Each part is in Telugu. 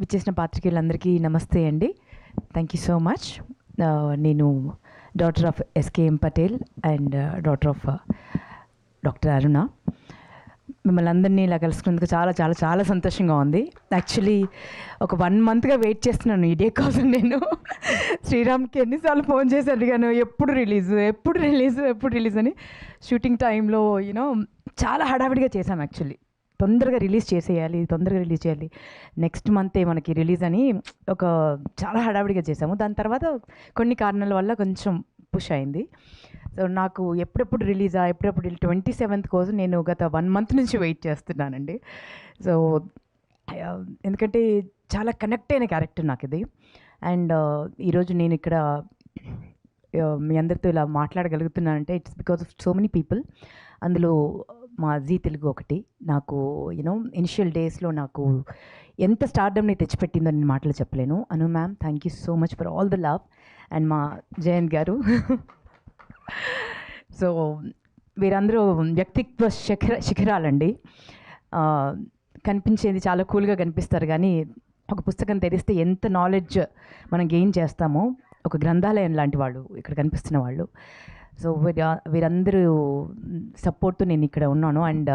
విచ్చేసిన పాత్రికేయులందరికీ నమస్తే అండి. Thank you so much. నేను daughter of SKM Patel and daughter of doctor Aruna. మిమ్మల్ని అందరినీ ఇలా కలుసుకున్నందుకు చాలా చాలా చాలా సంతోషంగా ఉంది. యాక్చువల్లీ ఒక 1 మంత్గా వెయిట్ చేస్తున్నాను ఈ డే కోసం. నేను శ్రీరామ్కి ఎన్నిసార్లు ఫోన్ చేసి అడిగాను, ఎప్పుడు రిలీజ్ అని. షూటింగ్ టైంలో చాలా హడావిడిగా చేశాం. యాక్చువల్లీ తొందరగా రిలీజ్ చేయాలి, నెక్స్ట్ మంతే మనకి రిలీజ్ అని చాలా హడావిడిగా చేసాము. దాని తర్వాత కొన్ని కారణాల వల్ల కొంచెం పుష్ అయింది. సో నాకు ఎప్పుడెప్పుడు 27th కోసం నేను గత 1 మంత్ నుంచి వెయిట్ చేస్తున్నానండి. సో ఎందుకంటే చాలా కనెక్ట్ అయిన క్యారెక్టర్ నాకు ఇది. అండ్ ఈరోజు నేను ఇక్కడ మీ అందరితో ఇలా మాట్లాడగలుగుతున్నానంటే it's because of so many people. అందులో మా జీ తెలుగు ఒకటి నాకు ఇనిషియల్ డేస్లో నాకు ఎంత స్టార్డమ్ని తెచ్చిపెట్టిందో నేను మాటలు చెప్పలేను. Anu ma'am, thank you so much for all the love. And మా జయంత్ గారు. సో వీరందరూ వ్యక్తిత్వ శిఖరాలండి. కనిపించేది చాలా కూల్గా కనిపిస్తారు, కానీ ఒక పుస్తకం తెరిస్తే ఎంత నాలెడ్జ్ మనం గెయిన్ చేస్తామో, ఒక గ్రంథాలయం లాంటి వాళ్ళు ఇక్కడ కనిపిస్తున్న వాళ్ళు. సో వీరందరూ సపోర్ట్తో నేను ఇక్కడ ఉన్నాను. అండ్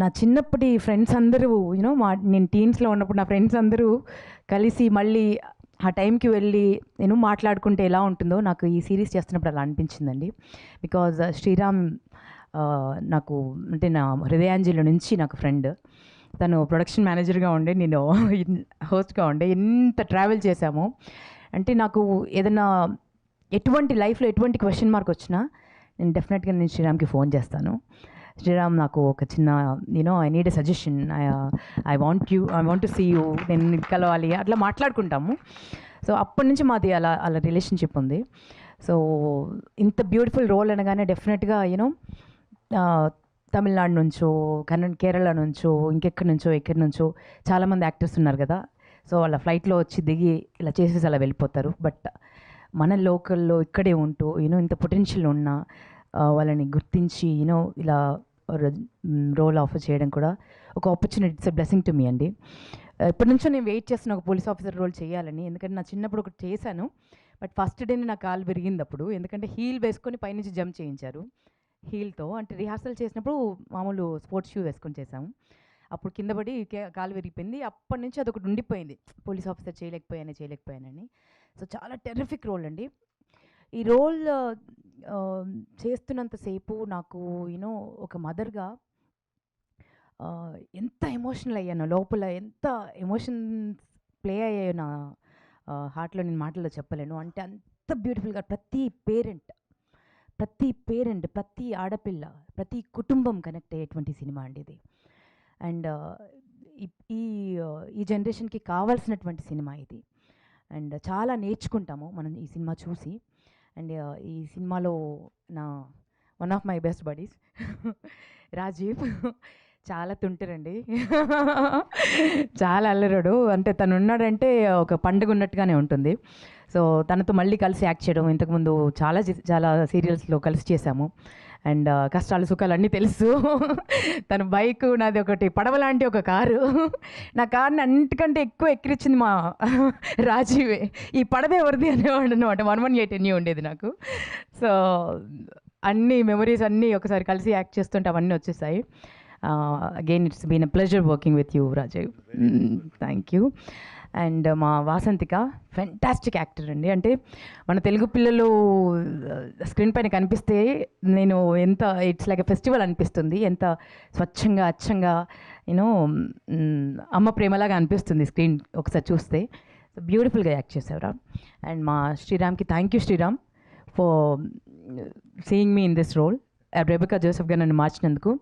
నా చిన్నప్పటి ఫ్రెండ్స్ అందరూ నేను టీన్స్లో ఉన్నప్పుడు నా ఫ్రెండ్స్ అందరూ కలిసి మళ్ళీ ఆ టైంకి వెళ్ళి మాట్లాడుకుంటే ఎలా ఉంటుందో నాకు ఈ సిరీస్ చేస్తున్నప్పుడు అలా అనిపించిందండి. బికాజ్ శ్రీరామ్ నాకు అంటే నా హృదయాంజలి నుంచి నాకు ఫ్రెండ్. తను ప్రొడక్షన్ మేనేజర్గా ఉండే, నేను హోస్ట్గా ఉండే. ఎంత ట్రావెల్ చేశామో అంటే నాకు ఏదైనా లైఫ్లో ఎటువంటి క్వశ్చన్ మార్క్ వచ్చినా నేను డెఫినెట్గా నేను శ్రీరామ్కి ఫోన్ చేస్తాను. శ్రీరామ్ నాకు ఒక చిన్న I need a suggestion, I want to see you, నేను కలవాలి, అట్లా మాట్లాడుకుంటాము. సో అప్పటి నుంచి మాది అలా రిలేషన్షిప్ ఉంది. సో ఇంత బ్యూటిఫుల్ రోల్ అనగానే డెఫినెట్గా తమిళనాడు నుంచో కేరళ నుంచో ఎక్కడి నుంచో చాలామంది యాక్టర్స్ ఉన్నారు కదా. సో వాళ్ళ ఫ్లైట్లో వచ్చి దిగి ఇలా చేసేసి అలా వెళ్ళిపోతారు. బట్ మన లోకల్లో ఇక్కడే ఉంటూ ఇంత పొటెన్షియల్ ఉన్న వాళ్ళని గుర్తించి ఇలా రోల్ ఆఫర్ చేయడం కూడా ఒక opportunity. It's a blessing to me అండి. ఇప్పటి నుంచో నేను వెయిట్ చేస్తున్న ఒక పోలీస్ ఆఫీసర్ రోల్ చేయాలని. ఎందుకంటే నా చిన్నప్పుడు ఒకటి చేశాను, బట్ ఫస్ట్ డేనే నా కాలు విరిగింది అప్పుడు. ఎందుకంటే హీల్ వేసుకొని పైనుంచి జంప్ చేయించారు హీల్తో. అంటే రిహార్సల్ చేసినప్పుడు మామూలు స్పోర్ట్స్ షూ వేసుకొని చేశాము. అప్పుడు కింద పడి కాలు విరిగిపోయింది. అప్పటి నుంచి అదొకటి ఉండిపోయింది, పోలీస్ ఆఫీసర్ చేయలేకపోయానని. సో చాలా టెర్రిఫిక్ రోల్ అండి. ఈ రోల్ చేస్తున్నంతసేపు నాకు ఒక మదర్గా ఎంత ఎమోషనల్ అయ్యానో, లోపల ఎంత ఎమోషన్స్ ప్లే అయ్యాయో నా హార్ట్లో నేను మాటల్లో చెప్పలేను. అంటే అంత బ్యూటిఫుల్గా ప్రతి పేరెంట్, ప్రతి ఆడపిల్ల, ప్రతి కుటుంబం కనెక్ట్ అయ్యేటువంటి సినిమా అండి ఇది. అండ్ ఈ జనరేషన్కి కావాల్సినటువంటి సినిమా ఇది. అండ్ చాలా నేర్చుకుంటాము మనం ఈ సినిమా చూసి. అండ్ ఈ సినిమాలో నా one of my best buddies Rajiv చాలా తుంటారండి. చాలా అల్లరుడు. అంటే తను ఉన్నాడంటే ఒక పండుగ ఉన్నట్టుగానే ఉంటుంది. సో తనతో మళ్ళీ కలిసి యాక్ట్ చేయడం, ఇంతకుముందు చాలా సీరియల్స్లో కలిసి చేశాము. అండ్ కష్టాలు సుఖాలు అన్నీ తెలుసు. తన బైక్, నాది ఒకటి పడవ లాంటి ఒక కారు. నా కార్ని అన్నిటికంటే ఎక్కువ ఎక్కిరించింది మా రాజీవే. ఈ పడవ ఎవరిది అనేవాడు అనమాట. 118 ఉండేది నాకు. సో అన్ని మెమరీస్ అన్నీ ఒకసారి కలిసి యాక్ట్ చేస్తుంటే అవన్నీ వచ్చేసాయి. Again it's been a pleasure working with you Rajiv. Thank you. And మా వాసంతిక ఫెంటాస్టిక్ యాక్టర్ అండి. అంటే మన తెలుగు పిల్లలు స్క్రీన్ పైన కనిపిస్తే నేను ఇట్స్ లైక్ ఎ ఫెస్టివల్ అనిపిస్తుంది. ఎంత స్వచ్ఛంగా అచ్చంగా అమ్మ ప్రేమలాగా అనిపిస్తుంది స్క్రీన్ ఒకసారి చూస్తే. సో బ్యూటిఫుల్గా యాక్ట్ చేసేవరా. అండ్ మా శ్రీరామ్కి thank you Sriram for seeing me in this role. Rebecca జోసెఫ్గా నన్ను మార్చినందుకు.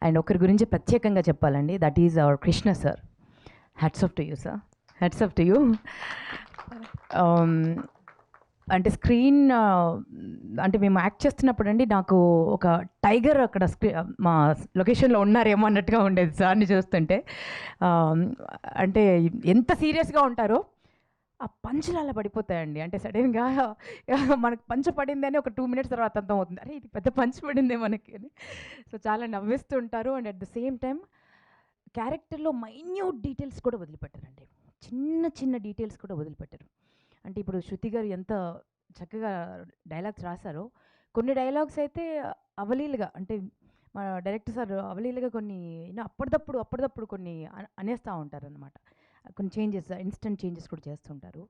అండ్ ఒకరి గురించి ప్రత్యేకంగా చెప్పాలండి, that is our Krishna sir. Hats off to you sir, hats off to you. అంటే స్క్రీన్ అంటే మేము యాక్ట్ చేస్తున్నప్పుడు అండి నాకు ఒక టైగర్ అక్కడ మా లొకేషన్లో ఉన్నారేమో అన్నట్టుగా ఉండేది సార్ని చూస్తుంటే. అంటే ఎంత సీరియస్గా ఉంటారో ఆ పంచులు అలా పడిపోతాయండి. అంటే సడన్గా మనకు పంచ పడింది అని ఒక 2 minutes తర్వాత అర్థం అవుతుంది, అరే ఇది పెద్ద పంచు పడిందే మనకి అని. సో చాలా నవ్విస్తుంటారు. And at the same time క్యారెక్టర్లో మైన్యూట్ డీటెయిల్స్ కూడా వదిలిపెట్టారండి. చిన్న చిన్న డీటెయిల్స్ కూడా వదిలిపెట్టరు. అంటే ఇప్పుడు శృతి గారు ఎంత చక్కగా డైలాగ్స్ రాశారో, కొన్ని డైలాగ్స్ అయితే అవలీలగా అంటే మా డైరెక్టర్ సార్ అవలీలగా కొన్ని అప్పటిదప్పుడు కొన్ని అనేస్తూ ఉంటారనమాట. కొన్ని చేంజెస్, ఇన్స్టెంట్ చేంజెస్ కూడా చేస్తుంటారు.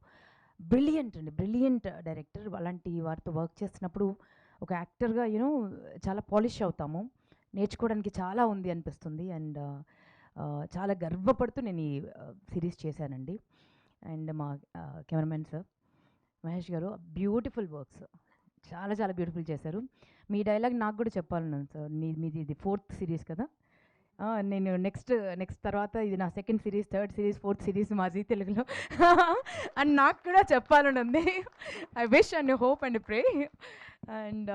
బ్రిలియంట్ అండి, బ్రిలియంట్ డైరెక్టర్. అలాంటి వారితో వర్క్ చేస్తున్నప్పుడు ఒక యాక్టర్గా చాలా పాలిష్ అవుతాము. నేర్చుకోవడానికి చాలా ఉంది అనిపిస్తుంది. అండ్ చాలా గర్వపడుతూ నేను ఈ సిరీస్ చేశానండి. అండ్ మా కెమెరామెన్ సార్ మహేష్ గారు, బ్యూటిఫుల్ వర్క్స్, చాలా చాలా బ్యూటిఫుల్ చేశారు. మీ డైలాగ్ నాకు కూడా చెప్పాలన్నాను సార్. మీది ఇది 4th సిరీస్ కదా. నేను నెక్స్ట్ తర్వాత ఇది నా 2nd series, 3rd series, 4th series మా జీ తెలుగులో అని నాకు కూడా చెప్పాలని ఉంది. I wish and hope and pray. And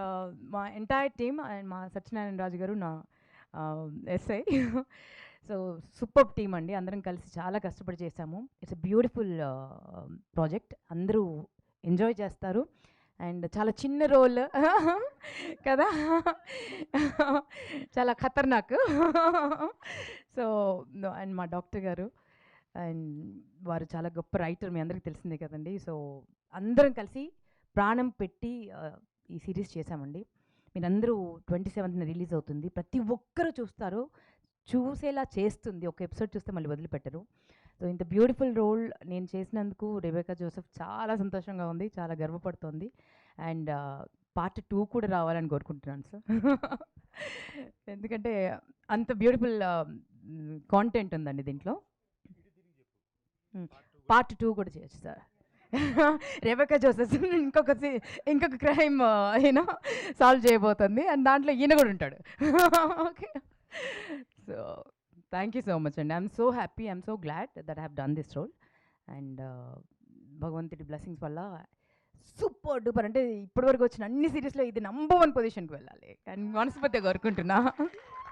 మా ఎంటైర్ టీమ్ అండ్ మా సత్యనారాయణ రాజు గారు నా ఎస్ఐ. సో సూపర్ టీమ్ అండి, అందరం కలిసి చాలా కష్టపడి చేశాము. ఇట్స్ ఎ బ్యూటిఫుల్ ప్రాజెక్ట్, అందరూ ఎంజాయ్ చేస్తారు. అండ్ చాలా చిన్న రోల్ కదా, చాలా ఖతర్నాక్. సో అండ్ మా డాక్టర్ గారు, అండ్ వారు చాలా గొప్ప రైటర్, మీ అందరికీ తెలిసిందే కదండి. సో అందరం కలిసి ప్రాణం పెట్టి ఈ సిరీస్ చేశామండి. మీరందరూ 27న రిలీజ్ అవుతుంది, ప్రతి ఒక్కరూ చూస్తారు, చూసేలా చేస్తుంది. ఒక ఎపిసోడ్ చూస్తే మళ్ళీ వదిలిపెట్టరు. సో ఇంత బ్యూటిఫుల్ రోల్ నేను చేసినందుకు రెబెకా జోసెఫ్ చాలా సంతోషంగా ఉంది, చాలా గర్వపడుతోంది. అండ్ పార్ట్ 2 కూడా రావాలని కోరుకుంటున్నాను సార్. ఎందుకంటే అంత బ్యూటిఫుల్ కాంటెంట్ ఉందండి దీంట్లో. పార్ట్ 2 కూడా చేయొచ్చు సార్. రెబెకా జోసెఫ్ ఇంకొక క్రైమ్ సాల్వ్ చేయబోతుంది, అండ్ దాంట్లో ఈయన కూడా ఉంటాడు. Okay, so thank you so much అండి. I'm so happy, I'm so glad that I have done this role. And భగవంతుడి బ్లెస్సింగ్స్ వల్ల సూపర్ డూపర్, అంటే ఇప్పటివరకు వచ్చిన అన్ని సిరీస్లో ఇది నంబర్ 1 పొజిషన్కి వెళ్ళాలి అని మనస్ఫూర్తిగా కోరుకుంటున్నా.